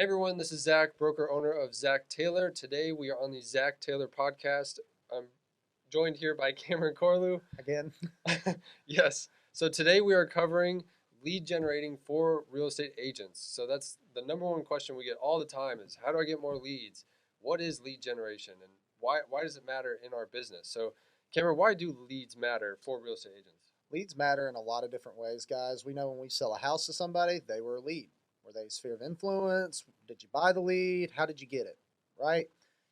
Hey everyone, this is Zach, broker owner of Zach Taylor. Today we are on the Zach Taylor podcast. I'm joined here by Cameron Corlew. Again. Yes. So today we are covering lead generating for real estate agents. So that's the number one question we get all the time is how do I get more leads? What is lead generation and why does it matter in our business? So Cameron, why do leads matter for real estate agents? Leads matter in a lot of different ways, guys. We know when we sell a house to somebody, they were a lead. Were they a sphere of influence? Did you buy the lead? How did you get it? Right?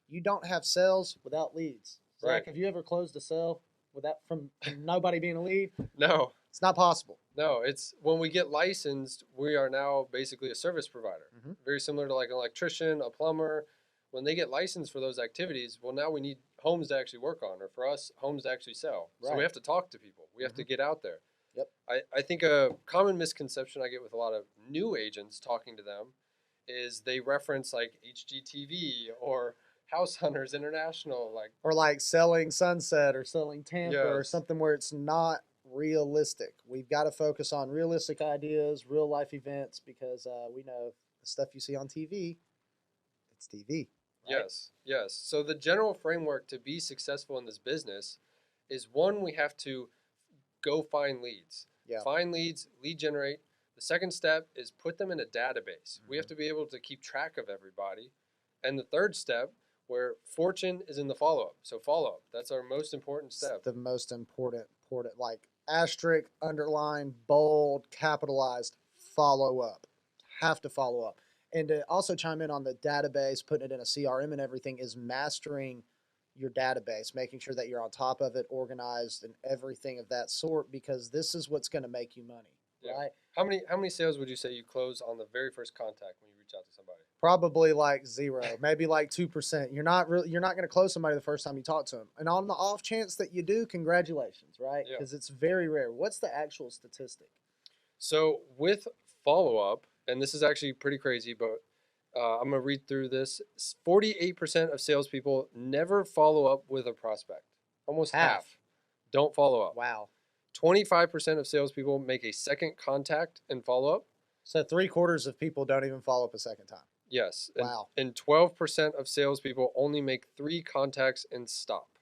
You don't have sales without leads. Zach, Right. have you ever closed a sale without from nobody being a lead? No. It's not possible. No, it's when we get licensed, we are now basically a service provider. Mhm. Very similar to like an electrician, a plumber. When they get licensed for those activities, well, now we need homes to actually work on, or for us, homes to actually sell. So we Right. have to talk to people. We have to get out there. Yep. I think a common misconception I get with a lot of new agents talking to them is they reference like HGTV or House Hunters International. Like, Or like selling Sunset or selling Tampa or yes, something where it's not realistic. We've got to focus on realistic ideas, real life events, because we know the stuff you see on TV, it's TV. Right? yes. So the general framework to be successful in this business is one, we have to go find leads. Yeah. Find leads, lead generate. The second step is put them in a database. We have Mm-hmm. to be able to keep track of everybody. And the third step, where fortune is in the follow up. So follow up. That's our most important It's step. the most important, like asterisk, underline, bold, capitalized, follow up. Have to follow up. And to also chime in on the database, putting it in a CRM and everything is mastering your database, making sure that you're on top of it, organized, and everything of that sort, because this is what's going to make you money, Yeah. right? How many sales would you say you close on the very first contact when you reach out to somebody? Probably like zero, maybe like 2%. You're not going to close somebody the first time you talk to them. And on the off chance that you do, congratulations, right? Yeah. Because it's very rare. What's the actual statistic? So with follow up, and this is actually pretty crazy, but I'm gonna read through this. 48% of salespeople never follow up with a prospect. Almost half don't follow up. Wow. 25% of salespeople make a second contact and follow up. So 3/4 of people don't even follow up a second time. Yes. Wow. And 12% of salespeople only make 3 contacts and stop.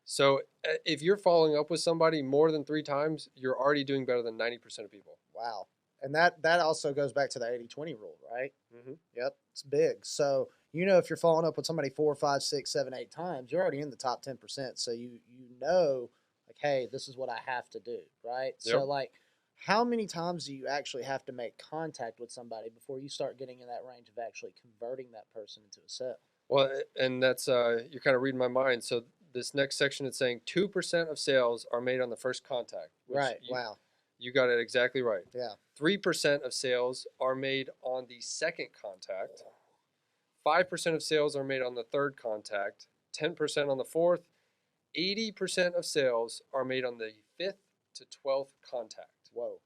So if you're following up with somebody more than 3 times, you're already doing better than 90% of people. Wow. And that also goes back to the 80/20 rule, right? Mm-hmm. Yep. It's big. So, if you're following up with somebody 4, 5, 6, 7, 8 times, you're already in the top 10%. So you know, like, hey, this is what I have to do, right? So Yep. like how many times do you actually have to make contact with somebody before you start getting in that range of actually converting that person into a sale? Well, and that's you're kind of reading my mind. So this next section is saying 2% of sales are made on the first contact. Which Right. Wow. You got it exactly right. Yeah. 3% of sales are made on the second contact. 5% of sales are made on the third contact. 10% on the fourth. 80% of sales are made on the 5th to 12th contact. Whoa.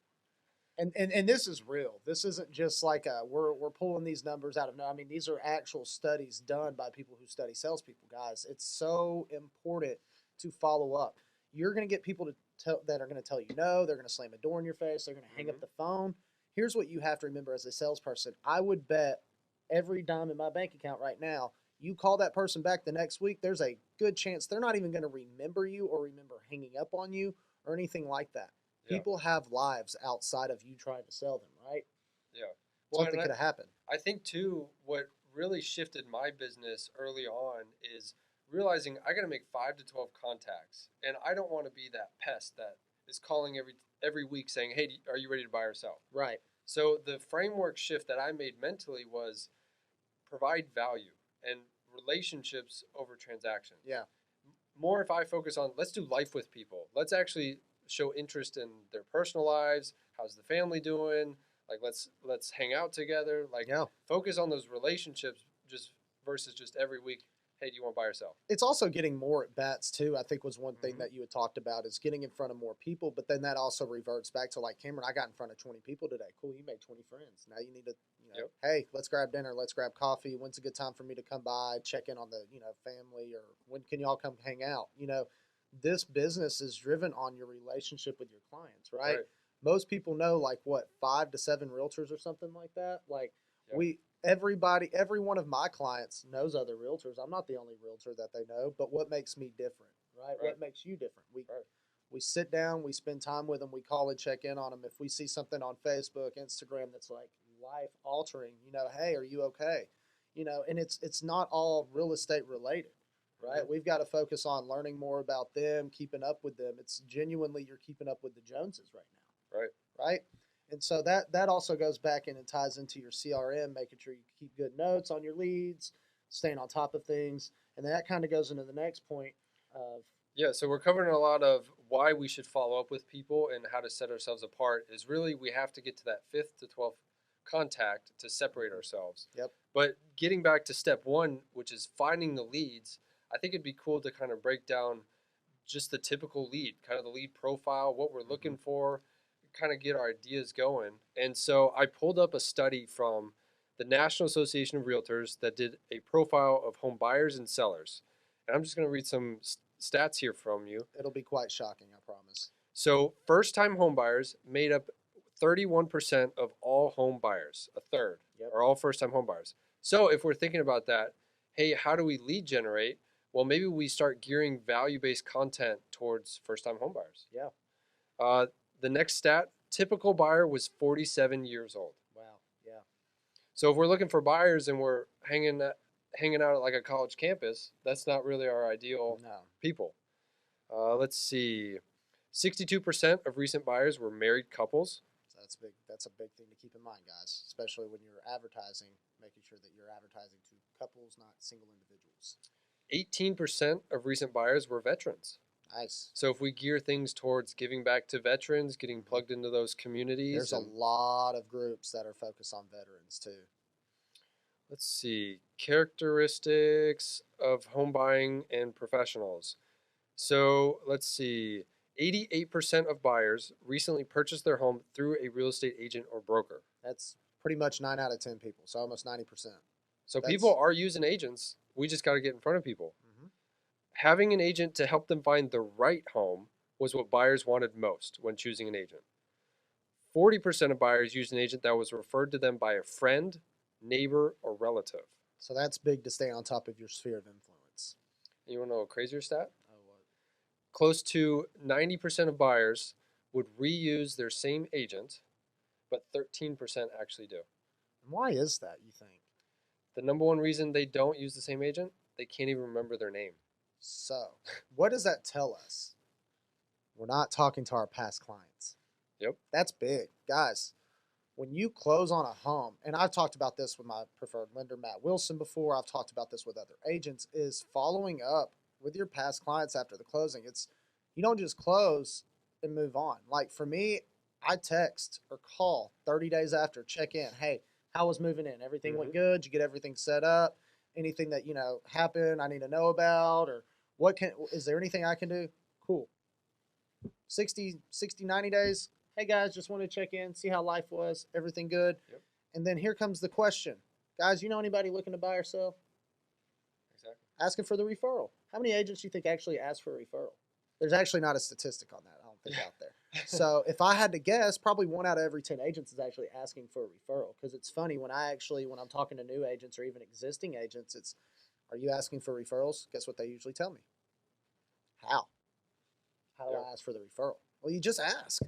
And this is real. This isn't just like we're pulling these numbers out of no. I mean, these are actual studies done by people who study salespeople, guys. It's so important to follow up. You're going to get people that are going to tell you no. They're going to slam a door in your face. They're going to hang up the phone. Here's what you have to remember as a salesperson. I would bet every dime in my bank account right now, you call that person back the next week, there's a good chance they're not even going to remember you or remember hanging up on you or anything like that. Yeah. People have lives outside of you trying to sell them, right? Yeah. Well, Something could have happened. I think too, what really shifted my business early on is realizing I got to make 5 to 12 contacts, and I don't want to be that pest that is calling every week saying, "Hey, are you ready to buy or sell?" Right. So the framework shift that I made mentally was provide value and relationships over transactions. Yeah. More if I focus on let's do life with people. Let's actually show interest in their personal lives. How's the family doing? Like let's hang out together. Like Yeah. focus on those relationships just versus just every week. Hey, do you want to buy or sell? It's also getting more at bats too. I think was one thing Mhm. that you had talked about is getting in front of more people. But then that also reverts back to like Cameron. I got in front of 20 people today. Cool, you made 20 friends. Now you need to, Yep. hey, let's grab dinner. Let's grab coffee. When's a good time for me to come by, check in on the family, or when can y'all come hang out? This business is driven on your relationship with your clients, right? Most people know like what 5 to 7 realtors or something like that. Like Yep. we everybody, every one of my clients knows other realtors. I'm not the only realtor that they know, but what makes me different, right? What makes you different? We sit down, we spend time with them, we call and check in on them. If we see something on Facebook, Instagram that's like life altering, hey, are you okay? And it's not all real estate related, right? Mm-hmm. We've got to focus on learning more about them, keeping up with them. It's genuinely you're keeping up with the Joneses right now. Right. And so that also goes back in and ties into your CRM, making sure you keep good notes on your leads, staying on top of things. And then that kind of goes into the next point of, yeah, so we're covering a lot of why we should follow up with people and how to set ourselves apart. Is really we have to get to that 5th to 12th contact to separate ourselves. Yep. But getting back to step 1, which is finding the leads, I think it'd be cool to kind of break down just the typical lead, kind of the lead profile, what we're looking for, kind of get our ideas going. And so I pulled up a study from the National Association of Realtors that did a profile of home buyers and sellers. And I'm just going to read some stats here from you. it'll be quite shocking, I promise. So first-time home buyers made up 31% of all home buyers, a third, are all first-time home buyers. So if we're thinking about that, hey, how do we lead generate? Well, maybe we start gearing value-based content towards first-time home buyers. Yeah. The next stat, typical buyer was 47 years old. Wow. Yeah. So if we're looking for buyers and we're hanging out at like a college campus, that's not really our ideal people. Let's see. 62% of recent buyers were married couples. So that's a big thing to keep in mind, guys, especially when you're advertising, making sure that you're advertising to couples, not single individuals. 18% of recent buyers were veterans. Nice. So if we gear things towards giving back to veterans, getting plugged into those communities. There's a lot of groups that are focused on veterans too. Let's see. Characteristics of home buying and professionals. So let's see. 88% of buyers recently purchased their home through a real estate agent or broker. That's pretty much 9 out of 10 people, so almost 90%. So people are using agents. We just got to get in front of people. Mm-hmm. Having an agent to help them find the right home was what buyers wanted most when choosing an agent. 40% of buyers used an agent that was referred to them by a friend, neighbor, or relative. So that's big to stay on top of your sphere of influence. You want to know a crazier stat? Oh, what? Close to 90% of buyers would reuse their same agent, but 13% actually do. And why is that, you think? The number one reason they don't use the same agent, they can't even remember their name. So, what does that tell us? We're not talking to our past clients. Yep. That's big. Guys, when you close on a home, and I've talked about this with my preferred lender, Matt Wilson, before, I've talked about this with other agents, is following up with your past clients after the closing. You don't just close and move on. Like for me, I text or call 30 days after, check in. Hey, how was moving in? Everything went good? Did you get everything set up? Anything that, happened I need to know about? Or is there anything I can do? Cool. 60, 90 days. Hey guys, just wanted to check in, see how life was. Everything good? Yep. And then here comes the question. Guys, you know anybody looking to buy or sell? Exactly. Asking for the referral. How many agents do you think actually ask for a referral? There's actually not a statistic on that, I don't think, out there. So if I had to guess, probably 1 out of every 10 agents is actually asking for a referral. Because it's funny, when I'm talking to new agents or even existing agents, it's, are you asking for referrals? Guess what they usually tell me? How do I ask for the referral? Well, you just ask.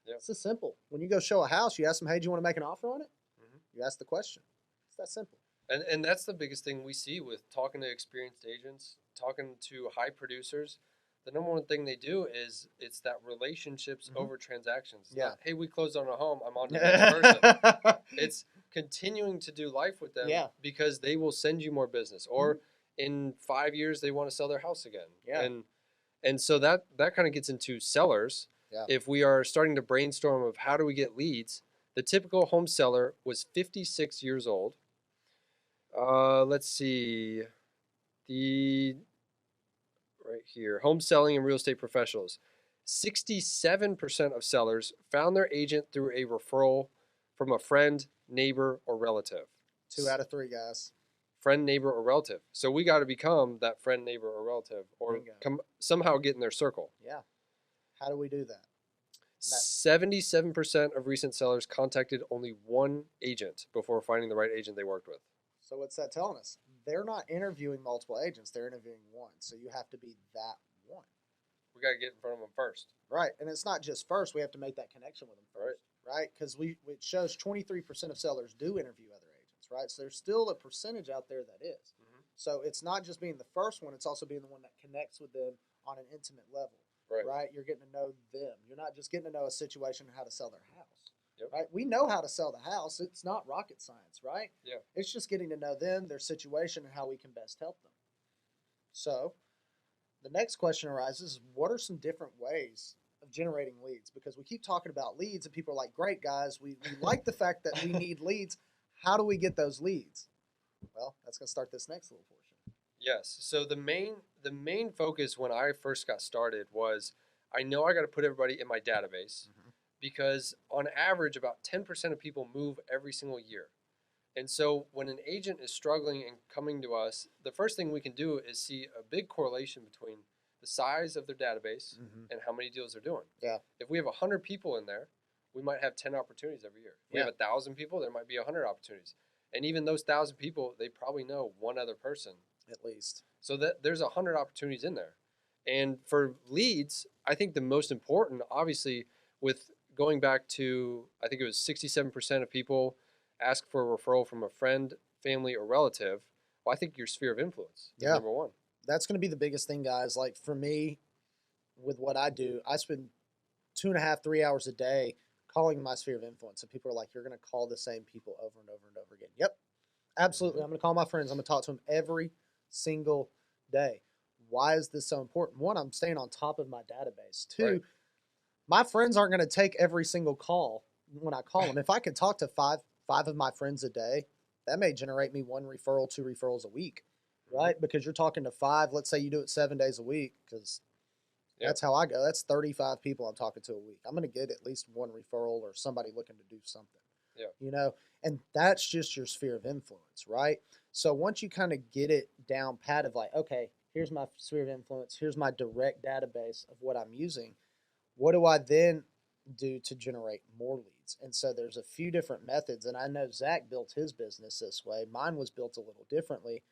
Yep. It's just simple. When you go show a house, you ask them, hey, do you want to make an offer on it? Mm-hmm. You ask the question. It's that simple. And that's the biggest thing we see with talking to experienced agents, talking to high producers. The number one thing they do is it's that relationships over transactions. It's not, hey, we closed on a home, I'm on to the next person. It's continuing to do life with them because they will send you more business. Or in 5 years, they want to sell their house again. Yeah. And so that kind of gets into sellers. Yeah. If we are starting to brainstorm of how do we get leads, the typical home seller was 56 years old. Let's see. Right here, home selling and real estate professionals. 67% of sellers found their agent through a referral from a friend, neighbor, or relative. 2 out of 3, guys. Friend, neighbor, or relative. So we got to become that friend, neighbor, or relative, or somehow get in their circle. Yeah. How do we do that? 77% of recent sellers contacted only one agent before finding the right agent they worked with. So what's that telling us? They're not interviewing multiple agents; they're interviewing one. So you have to be that one. We got to get in front of them first. Right, and it's not just first. We have to make that connection with them first, right? Because it shows 23% of sellers do interview other agents, right? So there's still a percentage out there that is. Mm-hmm. So it's not just being the first one; it's also being the one that connects with them on an intimate level, right? You're getting to know them. You're not just getting to know a situation and how to sell their house, right? We know how to sell the house. It's not rocket science, right? Yeah. It's just getting to know them, their situation, and how we can best help them. So the next question arises, what are some different ways of generating leads? Because we keep talking about leads and people are like, great guys, we like the fact that we need leads. How do we get those leads? Well, that's going to start this next little portion. Yes. So the main focus when I first got started was I know I got to put everybody in my database because on average about 10% of people move every single year. And so when an agent is struggling and coming to us, the first thing we can do is see a big correlation between the size of their database and how many deals they're doing. Yeah. If we have 100 people in there, we might have 10 opportunities every year. If we have 1,000 people, there might be 100 opportunities. And even those 1,000 people, they probably know one other person. At least. So that there's 100 opportunities in there. And for leads, I think the most important, obviously, with going back to, I think it was 67% of people ask for a referral from a friend, family, or relative. Well, I think your sphere of influence is number one. That's going to be the biggest thing, guys. Like for me, with what I do, I spend 2.5, 3 hours a day calling my sphere of influence. And people are like, you're going to call the same people over and over and over again. Yep, absolutely. I'm going to call my friends. I'm going to talk to them every single day. Why is this so important? One, I'm staying on top of my database. Two, my friends aren't going to take every single call when I call them. If I could talk to five of my friends a day, that may generate me 1 referral, 2 referrals a week, right? Because you're talking to 5. Let's say you do it 7 days a week, because that's how I go. That's 35 people I'm talking to a week. I'm going to get at least 1 referral or somebody looking to do something. Yeah. You know, and that's just your sphere of influence, right? So once you kind of get it down pat of like, okay, here's my sphere of influence, here's my direct database of what I'm using, what do I then do to generate more leads? And so there's a few different methods, and I know Zach built his business this way. Mine was built a little differently,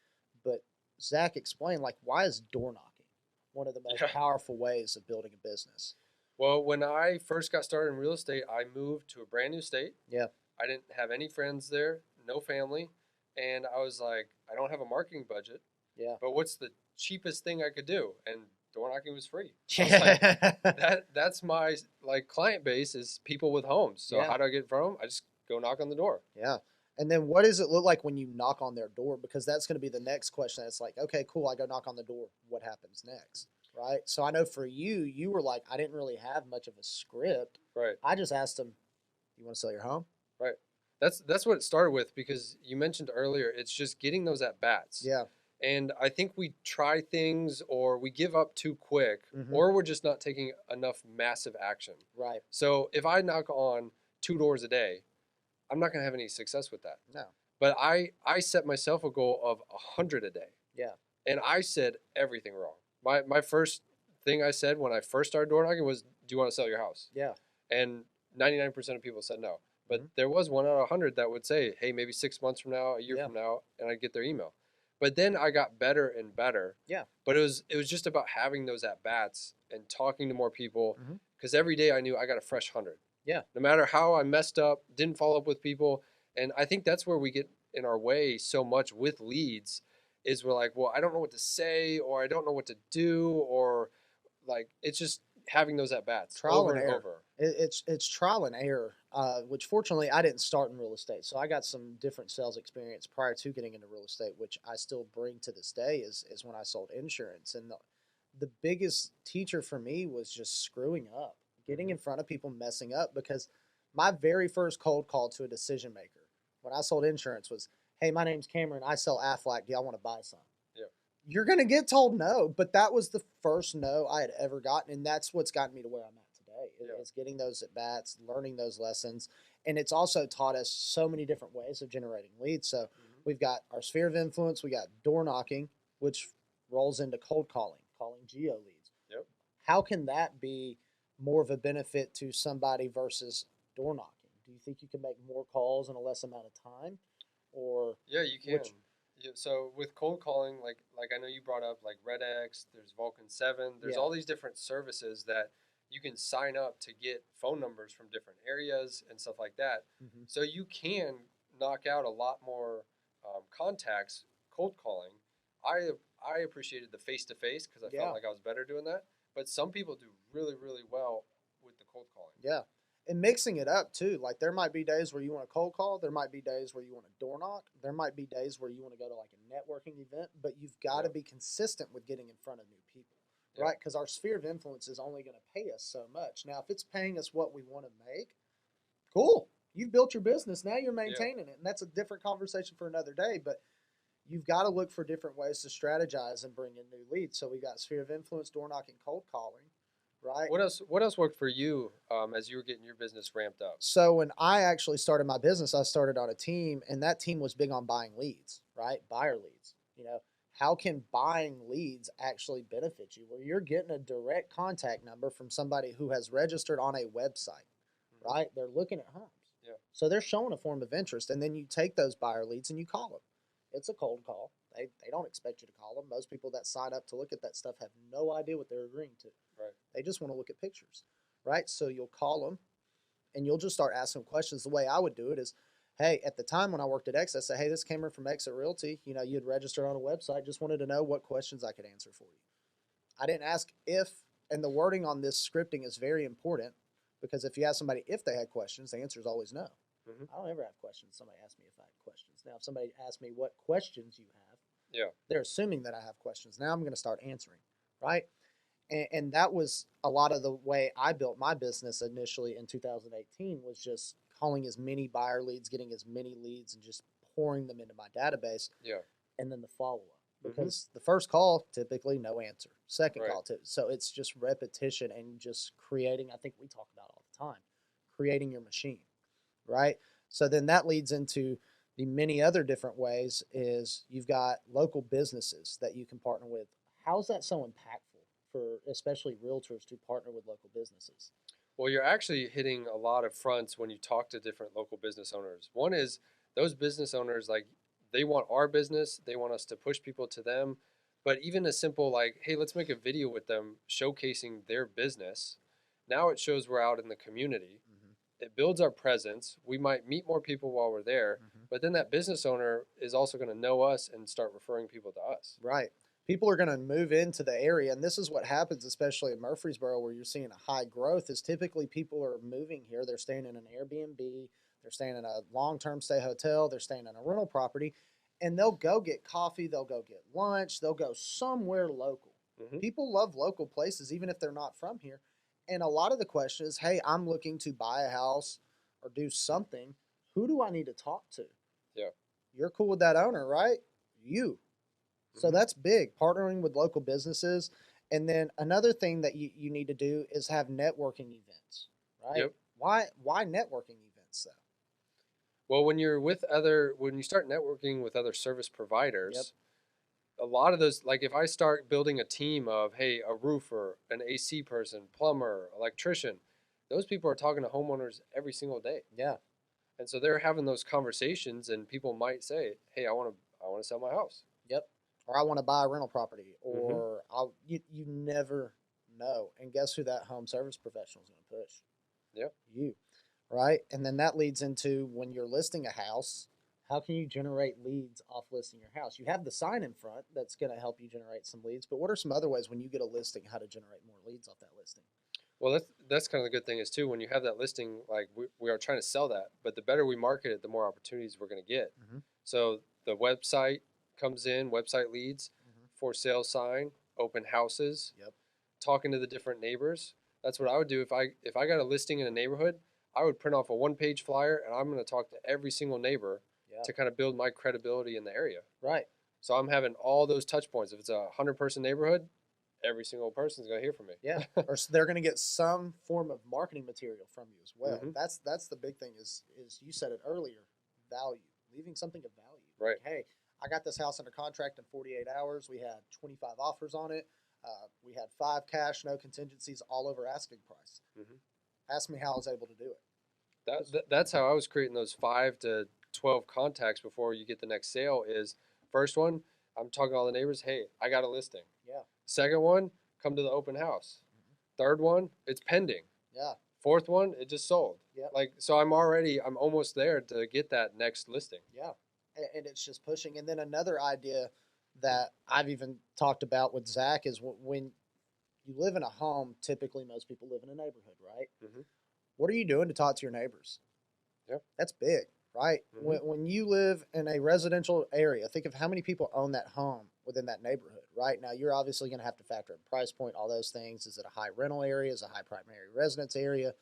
but Zach explained, like, why is door knocking one of the most powerful ways of building a business? Well, when I first got started in real estate, I moved to a brand new state. Yeah. I didn't have any friends there, no family, and I was like, I don't have a marketing budget. Yeah. But what's the cheapest thing I could do? And door knocking was free. Like, that's my client base is people with homes. So how do I get from them? I just go knock on the door. Yeah. And then what does it look like when you knock on their door? Because that's going to be the next question. It's like, okay, cool. I go knock on the door. What happens next? Right. So I know for you, you were like, I didn't really have much of a script. Right. I just asked them, you want to sell your home? Right. That's what it started with, because you mentioned earlier, it's just getting those at bats. Yeah. And I think we try things, or we give up too quick, or we're just not taking enough massive action. Right. So if I knock on 2 doors a day, I'm not going to have any success with that. No. But I set myself a goal of 100 a day. Yeah. And I said everything wrong. My first thing I said when I first started door knocking was, do you want to sell your house? Yeah. And 99% of people said no. But there was 1 out of 100 that would say, hey, maybe 6 months from now, a year from now, and I'd get their email. But then I got better and better. Yeah. But it was just about having those at-bats and talking to more people, because every day I knew I got a fresh 100. Yeah. No matter how I messed up, didn't follow up with people. And I think that's where we get in our way so much with leads, is we're like, well, I don't know what to say, or I don't know what to do, or like, it's just having those at-bats trial over and and error. over. It's trial and error, which fortunately I didn't start in real estate. So I got some different sales experience prior to getting into real estate, which I still bring to this day is when I sold insurance. And the biggest teacher for me was just screwing up, getting in front of people, messing up, because my very first cold call to a decision maker when I sold insurance was, hey, my name's Cameron. I sell Aflac. Do y'all want to buy some? Yeah. You're going to get told no, but that was the first no I had ever gotten. And that's what's gotten me to where I'm at today, is getting those at bats, learning those lessons. And it's also taught us so many different ways of generating leads. So we've got our sphere of influence. We got door knocking, which rolls into cold calling geo leads. Yep. How can that be more of a benefit to somebody versus door knocking? Do you think you can make more calls in a less amount of time, or Yeah, you can. which? Yeah, so with cold calling, like I know you brought up like Red X, there's Vulcan 7, there's Yeah. all these different services that you can sign up to get phone numbers from different areas and stuff like that. Mhm. So you can knock out a lot more contacts cold calling. I appreciated the face to face because I Yeah. felt like I was better doing that. But some people do really really well with the cold calling. Yeah. And mixing it up too. Like there might be days where you want a cold call. There might be days where you want a door knock. There might be days where you want to go to like a networking event, but you've got to Yeah. be consistent with getting in front of new people, Yeah. right? Because our sphere of influence is only going to pay us so much. Now, if it's paying us what we want to make, cool. You've built your business. Now you're Yeah. maintaining it. And that's a different conversation for another day. But you've got to look for different ways to strategize and bring in new leads. So we got sphere of influence, door knocking, cold calling, right? What else? What else worked for you as you were getting your business ramped up? So when I actually started my business, I started on a team, and that team was big on buying leads, right? Buyer leads. You know, how can buying leads actually benefit you? Where you're getting a direct contact number from somebody who has registered on a website, right? They're looking at homes. Yeah. So they're showing a form of interest, and then you take those buyer leads and you call them. It's a cold call. They don't expect you to call them. Most people that sign up to look at that stuff have no idea what they're agreeing to. Right. They just want to look at pictures, right? So you'll call them and you'll just start asking questions. The way I would do it is, hey, at the time when I worked at X, I said, hey, this is Cameron from Exit Realty. You know, you had registered on a website. Just wanted to know what questions I could answer for you. I didn't ask if, and the wording on this scripting is very important because if you ask somebody if they had questions, the answer is always no. Mhm. I don't ever have questions. Somebody asks me if I had questions. Now, if somebody asks me what questions you have, Yeah. they're assuming that I have questions. Now I'm going to start answering, right? And that was a lot of the way I built my business initially in 2018 was just calling as many buyer leads, getting as many leads, and just pouring them into my database. Yeah. And then the follow up Mhm. because the first call typically no answer, second Right. call too. So it's just repetition and just creating. I think we talk about all the time, creating your machine, right? So then that leads into the many other different ways is you've got local businesses that you can partner with. How's that so impactful for especially realtors to partner with local businesses? Well, you're actually hitting a lot of fronts when you talk to different local business owners. One is those business owners, like, they want our business, they want us to push people to them. But even a simple, like, hey, let's make a video with them showcasing their business. Now it shows we're out in the community. It builds our presence. We might meet more people while we're there, but then that business owner is also going to know us and start referring people to us. Right. People are going to move into the area, and this is what happens, especially in Murfreesboro, where you're seeing a high growth. Is typically people are moving here. They're staying in an Airbnb, they're staying in a long-term stay hotel, they're staying in a rental property, and they'll go get coffee, they'll go get lunch, they'll go somewhere local. Mhm. People love local places, even if they're not from here. And a lot of the question is, hey, I'm looking to buy a house or do something. Who do I need to talk to? Yeah. You're cool with that owner, right? You. So Mhm. that's big, partnering with local businesses. And then another thing that you need to do is have networking events, right? Yep. Why networking events though? Well, when you start networking with other service providers, Yep. a lot of those, like if I start building a team of, hey, a roofer, an AC person, plumber, electrician, those people are talking to homeowners every single day. Yeah. And so they're having those conversations, and people might say, hey, I want to sell my house. Yep. Or I want to buy a rental property, or you never know. And guess who that home service professional is going to push? Yep. You, right? And then that leads into when you're listing a house, how can you generate leads off listing your house? You have the sign in front that's going to help you generate some leads, but what are some other ways when you get a listing, how to generate more leads off that listing? Well, that's kind of the good thing is too, when you have that listing, like we are trying to sell that, but the better we market it, the more opportunities we're going to get. Mm-hmm. So the website comes in, website leads, for sale sign, open houses, Yep. talking to the different neighbors. That's what I would do if I got a listing in a neighborhood. I would print off a one-page flyer, and I'm going to talk to every single neighbor Yeah. to kind of build my credibility in the area. Right. So I'm having all those touch points. If it's a 100-person neighborhood, every single person's going to hear from me. Yeah. Or they're going to get some form of marketing material from you as well. Mhm. That's the big thing is you said it earlier, value, leaving something of value. Right. Like, hey, I got this house under contract in 48 hours. We had 25 offers on it. We had 5 cash, no contingencies, all over asking price. Mhm. Ask me how I was able to do it. That's how I was creating those 5 to 12 contacts before you get the next sale. Is first one, I'm talking to all the neighbors. Hey, I got a listing. Yeah. Second one, come to the open house. Third one, it's pending. Yeah. Fourth one, it just sold. Yep. Like, so I'm almost there to get that next listing. Yeah. And it's just pushing. And then another idea that I've even talked about with Zach is when you live in a home, typically most people live in a neighborhood, right? Mm-hmm. What are you doing to talk to your neighbors? Yeah. That's big, right? Mm-hmm. When you live in a residential area, think of how many people own that home within that neighborhood, right? Now, you're obviously going to have to factor in price point, all those things. Is it a high rental area? Is it a high primary residence area?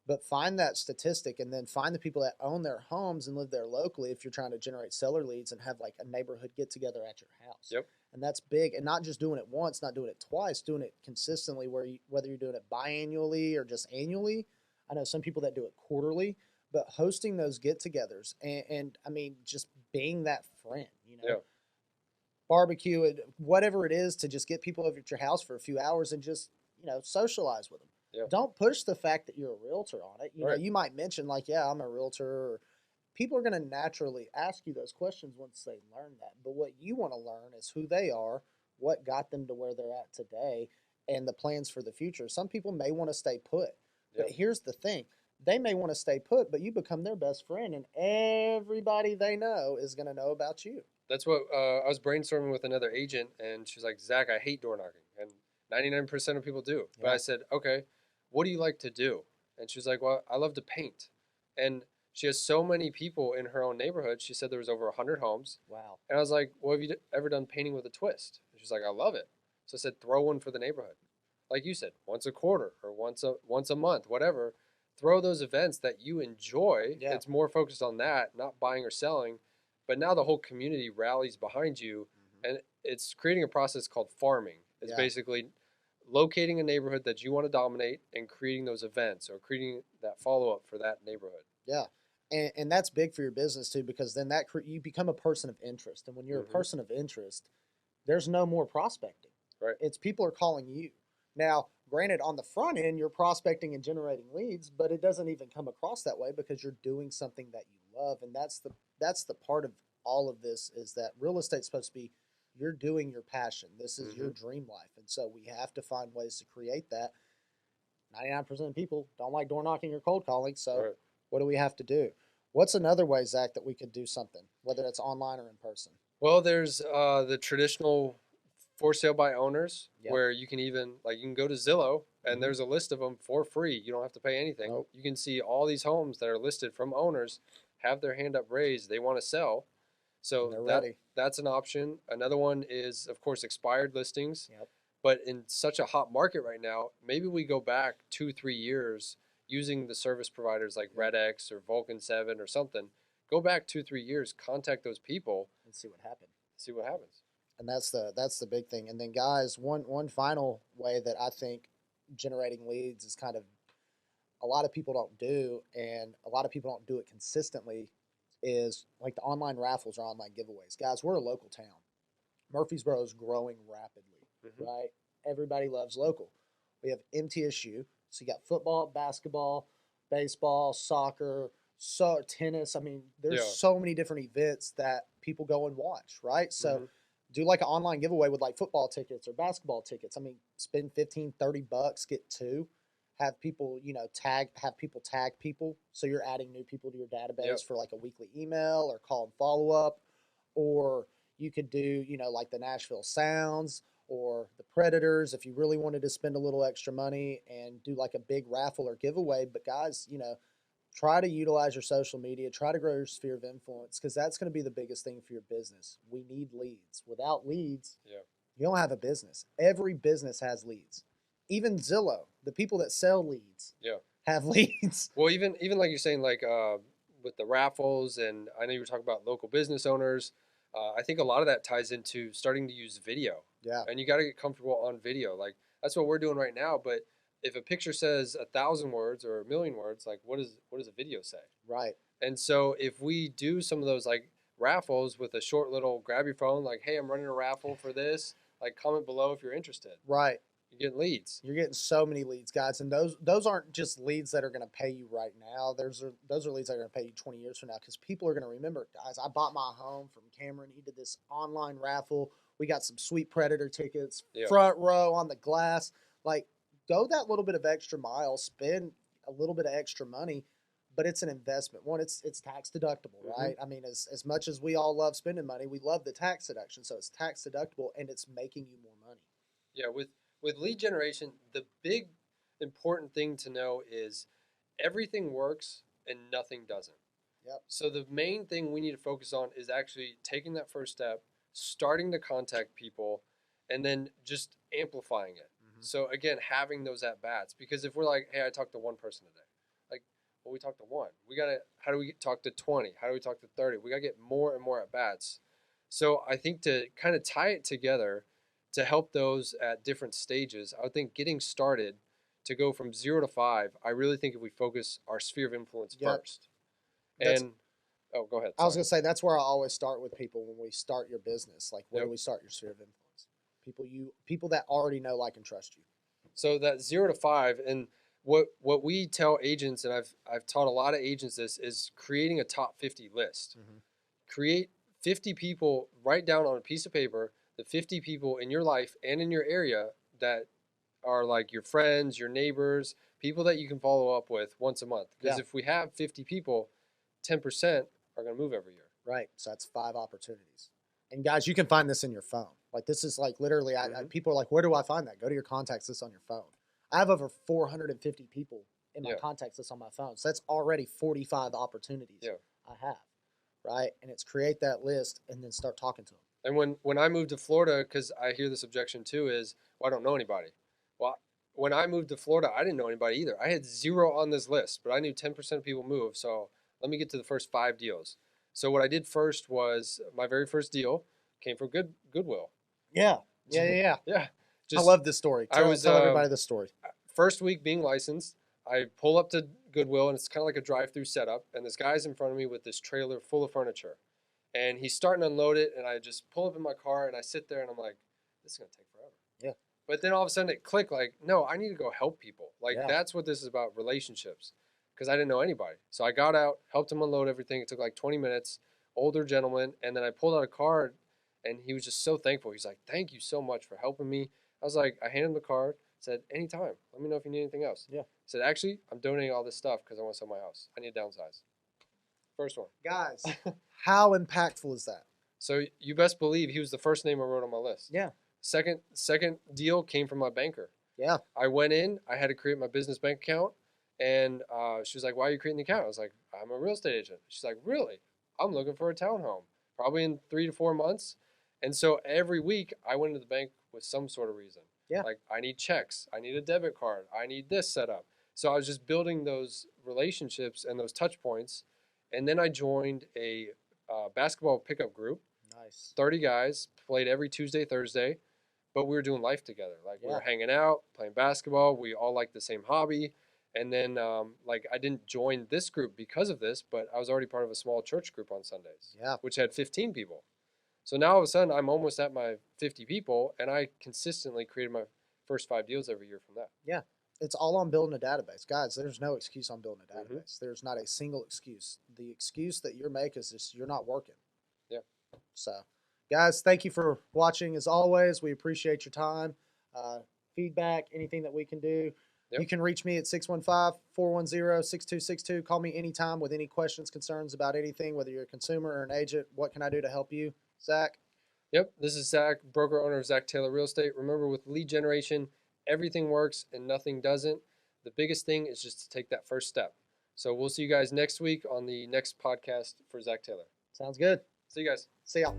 But find that statistic and then find the people that own their homes and live there locally if you're trying to generate seller leads and have like a neighborhood get together at your house. Yep. And that's big. And not just doing it once, not doing it twice, doing it consistently whether you're doing it biannually or just annually. I know some people that do it quarterly, but hosting those get togethers and I mean, just being that friend, Yeah. barbecue, whatever it is to just get people over at your house for a few hours and just, socialize with them. Yeah. Don't push the fact that you're a realtor on it. Right. You might mention like, yeah, I'm a realtor. Or people are going to naturally ask you those questions once they learn that. But what you want to learn is who they are, what got them to where they're at today, and the plans for the future. Some people may want to stay put. Yeah. But here's the thing. They may want to stay put, but you become their best friend, and everybody they know is going to know about you. That's what I was brainstorming with another agent, and she's like, Zach, I hate door knocking. And 99% of people do. But Yeah. I said, okay, what do you like to do? And she was like, well, I love to paint. And she has so many people in her own neighborhood. She said there was over 100 homes. Wow. And I was like, well, have you ever done painting with a twist? And she's like, I love it. So I said, throw one for the neighborhood. Like you said, once a quarter or once a month, whatever. Throw those events that you enjoy. Yeah. It's more focused on that, not buying or selling. But now the whole community rallies behind you, and it's creating a process called farming. It's basically locating a neighborhood that you want to dominate and creating those events or creating that follow-up for that neighborhood. Yeah. And that's big for your business too, because then you become a person of interest. And when you're a person of interest, there's no more prospecting. Right. It's people are calling you. Now, granted, on the front end, you're prospecting and generating leads, but it doesn't even come across that way because you're doing something that you love. And that's the part of all of this is that real estate's supposed to be you're doing your passion. This is your dream life. And so we have to find ways to create that. 99% of people don't like door knocking or cold calling. So what do we have to do? What's another way, Zach, that we could do something, whether it's online or in person? Well, there's the traditional for sale by owners where you can even you can go to Zillow and there's a list of them for free. You don't have to pay anything. Nope. You can see all these homes that are listed from owners have their hand up raised. They want to sell. So that's an option. Another one is, of course, expired listings. Yep. But in such a hot market right now, maybe we go back 2-3 years using the service providers like RedX or Vulcan 7 or something. Go back 2-3 years, contact those people, and see what happened. See what happens. And that's the big thing. And then, guys, one final way that I think generating leads is kind of a lot of people don't do, and a lot of people don't do it consistently, is like the online raffles or online giveaways. Guys, we're a local town. Murfreesboro is growing rapidly, right? Everybody loves local. We have MTSU, so you got football, basketball, baseball, soccer, tennis. I mean, there's so many different events that people go and watch, right? So do like an online giveaway with like football tickets or basketball tickets. I mean, spend $15-$30, get 2. Have people, tag people. So you're adding new people to your database for like a weekly email or call and follow up. Or you could do, like the Nashville Sounds or the Predators if you really wanted to spend a little extra money and do like a big raffle or giveaway. But guys, try to utilize your social media, try to grow your sphere of influence, because that's going to be the biggest thing for your business. We need leads. Without leads, you don't have a business. Every business has leads. Even Zillow, the people that sell leads, have leads. Well, even like you're saying, with the raffles, and I know you were talking about local business owners. I think a lot of that ties into starting to use video. Yeah. And you got to get comfortable on video. Like that's what we're doing right now. But if a picture says 1,000 words or 1,000,000 words, like what does a video say? Right. And so if we do some of those like raffles with a short little grab your phone, like, hey, I'm running a raffle for this. Like, comment below if you're interested. Right. You're getting leads. You're getting so many leads, guys, and those aren't just leads that are going to pay you right now. Those are leads that are going to pay you 20 years from now, because people are going to remember, guys, I bought my home from Cameron. He did this online raffle. We got some sweet Predator tickets, front row on the glass. Like, go that little bit of extra mile, spend a little bit of extra money, but it's an investment. One, it's tax deductible, right? I mean, as much as we all love spending money, we love the tax deduction. So it's tax deductible, and it's making you more money. Yeah, with lead generation, the big important thing to know is everything works and nothing doesn't. Yep. So the main thing we need to focus on is actually taking that first step, starting to contact people, and then just amplifying it. So again, having those at bats, because if we're like, hey, I talked to one person today, like, well, we talked to one. How do we talk to 20? How do we talk to 30? We got to get more and more at bats. So I think to kind of tie it together, to help those at different stages, I would think getting started to go from 0 to 5, I really think if we focus our sphere of influence first. And, go ahead. I was going to say, that's where I always start with people when we start your business. Like, where do we start your sphere of influence? People that already know, like, and trust you. So that 0 to 5, and what we tell agents, and I've taught a lot of agents this, is creating a top 50 list. Create 50 people, write down on a piece of paper the 50 people in your life and in your area that are like your friends, your neighbors, people that you can follow up with once a month. Because if we have 50 people, 10% are going to move every year. Right. So that's 5 opportunities. And guys, you can find this in your phone. Like, this is like literally, people are like, where do I find that? Go to your contacts list on your phone. I have over 450 people in my contacts list on my phone. So that's already 45 opportunities I have. Right. And it's create that list and then start talking to them. And when I moved to Florida, because I hear this objection too, is, well, I don't know anybody. Well, when I moved to Florida, I didn't know anybody either. I had 0 on this list, but I knew 10% of people move. So let me get to the first 5 deals. So what I did first was, my very first deal came from Goodwill. Yeah. Yeah. I love this story. Tell everybody this story. First week being licensed, I pull up to Goodwill, and it's kind of like a drive-through setup. And this guy's in front of me with this trailer full of furniture. And he's starting to unload it, and I just pull up in my car, and I sit there, and I'm like, this is going to take forever. Yeah. But then all of a sudden it clicked, like, no, I need to go help people. Like, that's what this is about, relationships, because I didn't know anybody. So I got out, helped him unload everything. It took like 20 minutes, older gentleman, and then I pulled out a card, and he was just so thankful. He's like, thank you so much for helping me. I was like, I handed him the card, said, anytime. Let me know if you need anything else. Yeah. He said, actually, I'm donating all this stuff because I want to sell my house. I need to downsize. First one. Guys, how impactful is that? So you best believe he was the first name I wrote on my list. Yeah. Second deal came from my banker. Yeah. I went in. I had to create my business bank account. And she was like, why are you creating the account? I was like, I'm a real estate agent. She's like, really? I'm looking for a townhome, probably in 3 to 4 months. And so every week I went to the bank with some sort of reason. Yeah. Like, I need checks. I need a debit card. I need this set up. So I was just building those relationships and those touch points. And then I joined a basketball pickup group. Nice. 30 guys, played every Tuesday, Thursday, but we were doing life together. Like, we were hanging out, playing basketball. We all liked the same hobby. And then, I didn't join this group because of this, but I was already part of a small church group on Sundays, which had 15 people. So now all of a sudden, I'm almost at my 50 people, and I consistently created my first 5 deals every year from that. Yeah. It's all on building a database. Guys, there's no excuse on building a database. There's not a single excuse. The excuse that you're making is just you're not working. Yeah. So, guys, thank you for watching. As always, we appreciate your time. Feedback, anything that we can do. Yep. You can reach me at 615-410-6262. Call me anytime with any questions, concerns about anything, whether you're a consumer or an agent. What can I do to help you? Zach? Yep, this is Zach, broker owner of Zach Taylor Real Estate. Remember, with lead generation, everything works and nothing doesn't. The biggest thing is just to take that first step. So we'll see you guys next week on the next podcast for Zach Taylor. Sounds good. See you guys. See y'all.